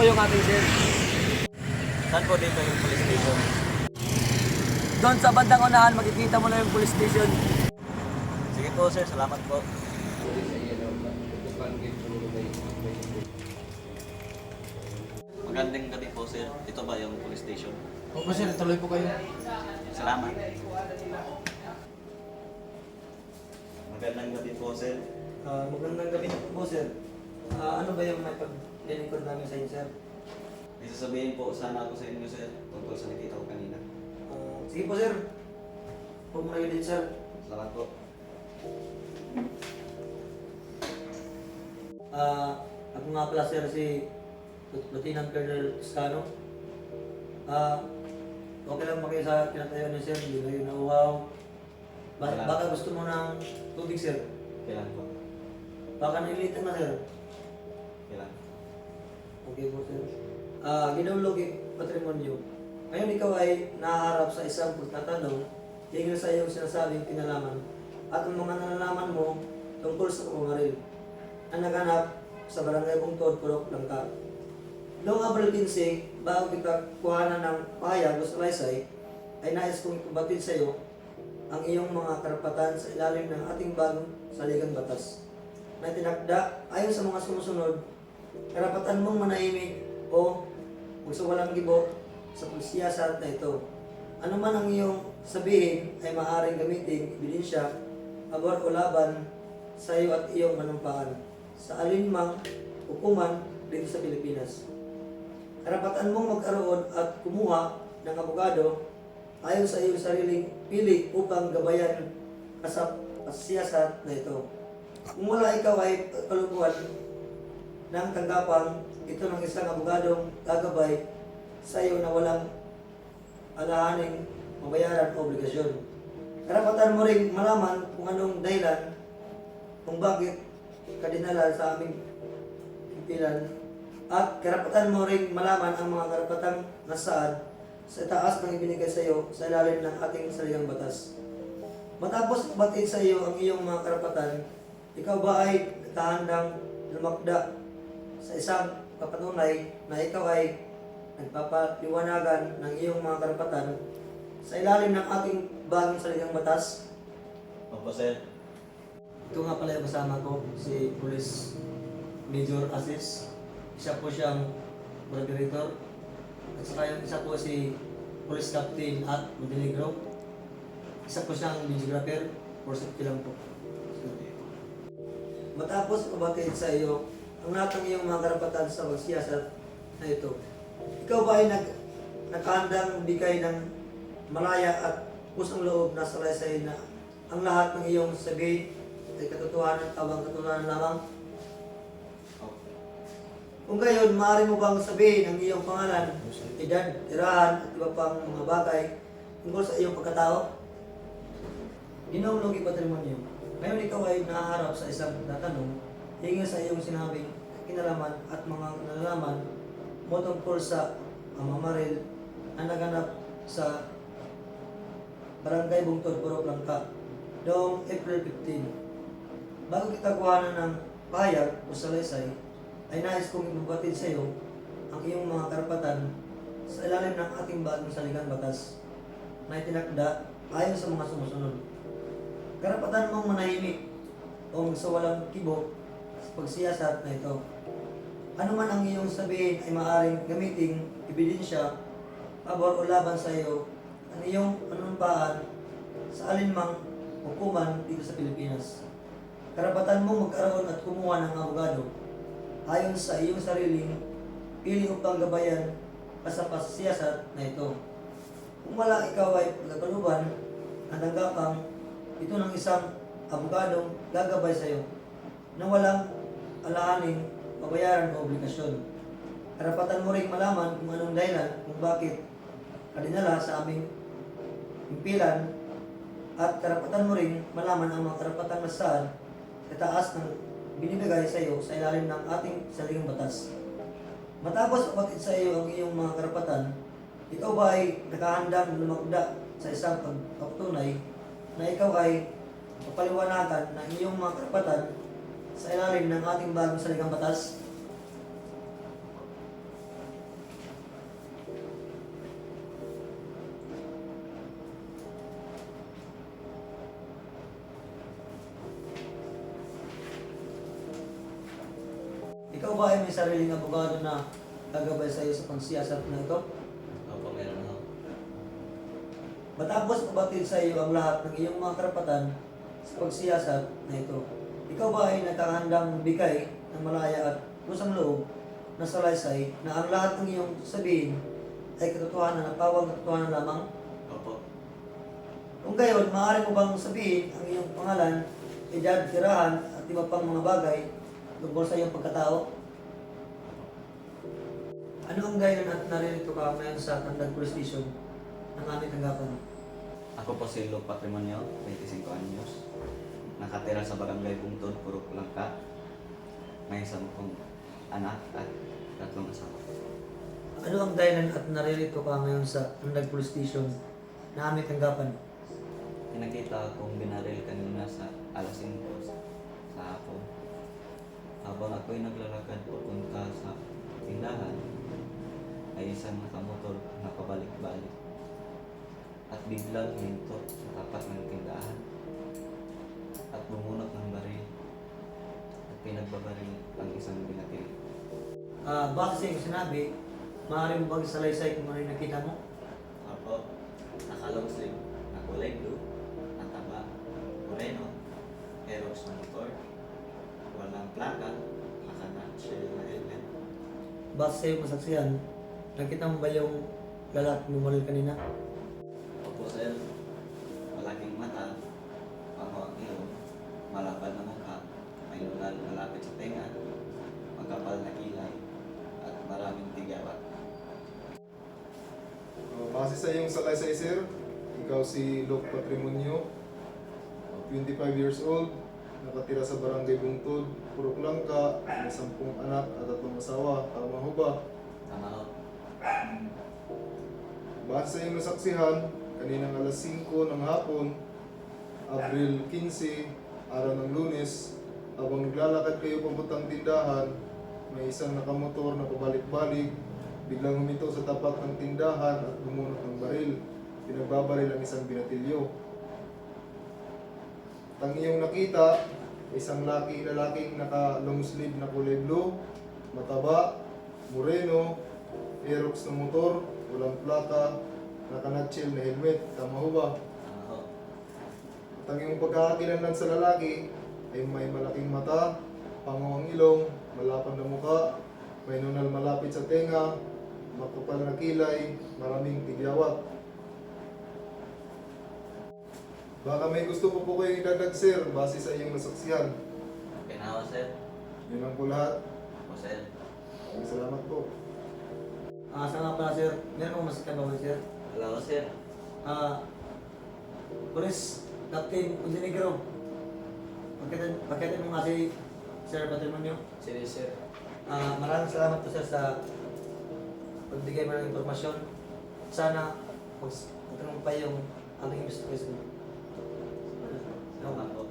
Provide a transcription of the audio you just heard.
yung ating sir. Saan po dito yung police station? Doon sa bandang unahan, makikita mo na yung police station. Sige po sir, salamat po. Magandang gabi po sir. Ito ba yung police station? Opo sir, tuloy po kayo. Salamat. Magandang gabi po sir. Magandang gabi po sir. Ano ba yung may paglilingkod namin sa inyo sir? May sasabihin po sana ako sa inyo sir tungkol sa nakita ko kanina. Sige po sir. Huwag mo na yun sir. Salamat po. Ako nga pala sir si Lieutenant Colonel Toscano. Okay lang ba kayo sa pinatayo niyo sir? Hindi kayo nauhaw. Baka gusto mo ng tubig sir? Kailan po? Baka nailitan na sir? Kailan? Okay po sir. Ginulog patrimonyo. Ngayon ikaw ay naharap sa isang pagtatanong tingin sa iyong sinasabing kinalaman at ang mga nalalaman mo tungkol sa pangaril ang naganap sa Barangay Bungtod, Purok, Langka. Noong Abril 15, bago kita kuhanan ng pahayag o salaysay, ay nais kong ipabatid sa iyo ang iyong mga karapatan sa ilalim ng ating bagong saligang batas na tinakda ayon sa mga sumusunod, karapatan mong manahimik o magsawalang gibo sa pagsiyasat na ito. Ano man ang iyong sabihin ay maaaring gamitin ebidensya, abor o laban sa iyo at iyong manumpaan sa alinmang hukuman dito sa Pilipinas. Karapatan mong magkaroon at kumuha ng abogado ayon sa iyong sariling pili upang gabayan sa pagsiyasat na ito. Kung wala ikaw ay kalukuhan ng tanggapang ito ng isang abogadong gagabay sa iyo na walang alahaning mabayaran o obligasyon. Karapatan mo ring malaman kung anong dahilan kung bakit ka dinala sa aming himpilan at karapatan mo ring malaman ang mga karapatang nasaad sa taas ng ibinigay sa iyo sa ilalim ng ating saligang batas. Matapos ibatid sa iyo ang iyong mga karapatan, ikaw ba ay nakahandang lumakda sa isang kapatunay na ikaw ay nagpapaliwanagan ng iyong mga karapatan sa ilalim ng ating bagong saligang batas? Opo sir. Ito nga pala yung kasama ko, si Police Major Asis. Isa po siyang moderator. At saka yung isa po si Police Captain at Montenegro. Isa po siyang videographer. For safety lang po. Matapos ibatid sa iyo ang lahat ng iyong mga karapatan sa pagsiyasat na ito, ikaw ba ay nakahandang bigay ng malaya at pusang loob na salaysay na ang lahat ng iyong sabihin ay katotohanan abang katotohanan lamang? Kung gayon, maaari mo bang sabihin ang iyong pangalan, edad, tirahan at iba pang mga bagay tungkol sa iyong pagkatao? Ginoong Logi Patrimonio, ngayon ikaw ay nahaharap sa isang tatanong hinggil sa iyong sinabing kinalaman at mga nalalaman mo tungkol sa pamamaril na naganap sa Barangay Bungtod, Purok, Langka noong April 15. Bago kita kuhanan ng pahayag o salaysay, ay nais kong ibabatid sa iyo ang iyong mga karapatan sa ilalim ng ating bagong saligang batas na itinakda ayon sa mga sumusunod. Karapatan mong manahimik o magsawalang kibo sa pagsiyasat na ito. Ano man ang iyong sabihin ay maaaring gamiting ebidensya, pabor o laban sa iyo ang iyong panunumpaan sa alinmang hukuman dito sa Pilipinas. Karapatan mong magkaroon at kumuha ng abogado ayon sa iyong sariling pili upang gabayan sa pagsiyasat na ito. Kung wala ikaw ay pagkakaluban at tanggapang ito ng isang abogadong gagabay sa iyo na walang alahaning mabayaran o obligasyon. Karapatan mo ring malaman kung anong dahilan kung bakit ka dinala sa aming himpilan at karapatan mo ring malaman ang mga karapatang nasaad sa taas ng binibigay sa iyo sa ilalim ng ating saligang batas. Matapos ibatid sa iyo ang iyong mga karapatan, ikaw ba ay nakahandang lumagda sa isang pagpapatunay na ikaw ay papaliwanagan ng iyong mga karapatan sa ilalim ng ating bagong saligang batas? Ikaw ba ay may sariling abogado na gagabay sa iyo sa pagsiyasat na ito? Opo, meron ako. Matapos mabatid sa iyo ang lahat ng iyong mga karapatan sa pagsiyasat na ito, ikaw ba ay nagkakahandang bigay ng malaya at lusang loob na salaysay na ang lahat ng iyong sabihin ay katotohanan at pawang katotohanan lamang? Opo. Kung gayon, maaari mo bang sabihin ang iyong pangalan, edad, tirahan at iba pang mga bagay tungkol sa iyong pagkatao? Ano ang gayon at naririto ka ngayon sa Tandag Police Station ng aming tanggapan? Ako po si Luke Patrimonio, 25 anyos. Nakatira sa Barangay Bungtod, Purok Langka. May 10 anak at 3 asawa. Ano ang dahilan at naririto ka ngayon sa Tandag Police Station na aming tanggapan? Pinakita akong binaril kanina sa alas 5 sa hapon. Habang ako'y naglalakad papunta sa tindahan, ay isang nakamotor na pabalik-balik at biglang hinto sa tapat ng tindahan at bumunot ng baril at pinagbabaril ang isang binatil. Base sa iyong sinabi, maaari mo bang salaysay kung ano yung nakita mo? Apo, naka-long sleeve na kulay blue, nataba, moreno, Aerox na motor, walang plaka, naka-nutshell na helmet. Base sa iyong masaksihan, nakita mo ba yung lalaki bumaril kanina? Opo sir, malaking mata, pango ang ilong, malapad na mukha, may lunal malapit sa tenga, magkapal na kilay, at maraming tigyawat. Base sa iyong salaysay, sir, ikaw si Luke Patrimonio, 25 years old, nakatira sa Barangay Bungtod, Purok Langka, may 10 anak at 3 asawa. Tama ho ba? Tama ho. Base sa iyong nasaksihan, kaninang alas 5 ng hapon, Abril 15, araw ng Lunes, habang naglalakad kayo papuntang tindahan, may isang nakamotor na pabalik-balik, biglang huminto sa tapat ng tindahan at bumunot ng baril. Pinagbabaril ang isang binatilyo. Ang iyong nakita, isang lalaking naka-long sleeve na kulay blue, mataba, moreno, Aerox na motor, walang plaka, naka-nutshell na helmet. Tama ho ba? Tama ho. At ang iyong pagkakakilanlan sa lalaki ay may malaking mata, pango ang ilong, malapad na mukha, may nunal malapit sa tenga, makapal na kilay, maraming tigyawat. Baka may gusto po po kayong idagdag, sir, base sa iyong nasaksihan. Okay na ho sir. Yun lang po lahat. Opo sir. Maraming salamat po. Sa nga pala sir, meron kong masaksihan ba sir? Wala ho sir. Police Captain Udinegro, pakitin mo nga si Sir Patrimonio. Sige sir. Maraming salamat po sir sa pagbigay mo ng impormasyon. Sana magtanong pa yung aming investigation. Salamat po.